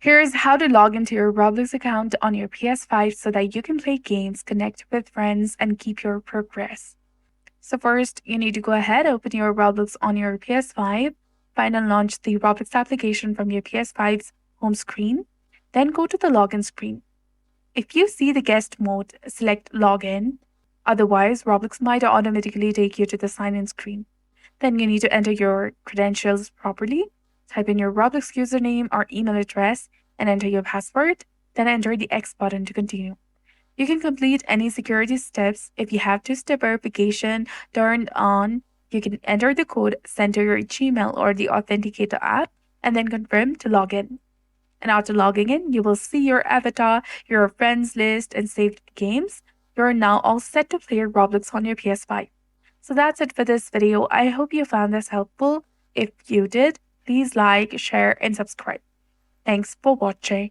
Here's how to log into your Roblox account on your PS5 so that you can play games, connect with friends, and keep your progress. So first, you need to go ahead, open your Roblox on your PS5, find and launch the Roblox application from your PS5's home screen, then go to the login screen. If you see the guest mode, select login. Otherwise, Roblox might automatically take you to the sign in screen. Then you need to enter your credentials properly. Type in your Roblox username or email address and enter your password. Then enter the X button to continue. You can complete any security steps. If you have two-step verification turned on, you can enter the code sent to your Gmail or the Authenticator app and then confirm to log in. And after logging in, you will see your avatar, your friends list, and saved games. You're now all set to play Roblox on your PS5. So that's it for this video. I hope you found this helpful. If you did, please like, share, and subscribe. Thanks for watching.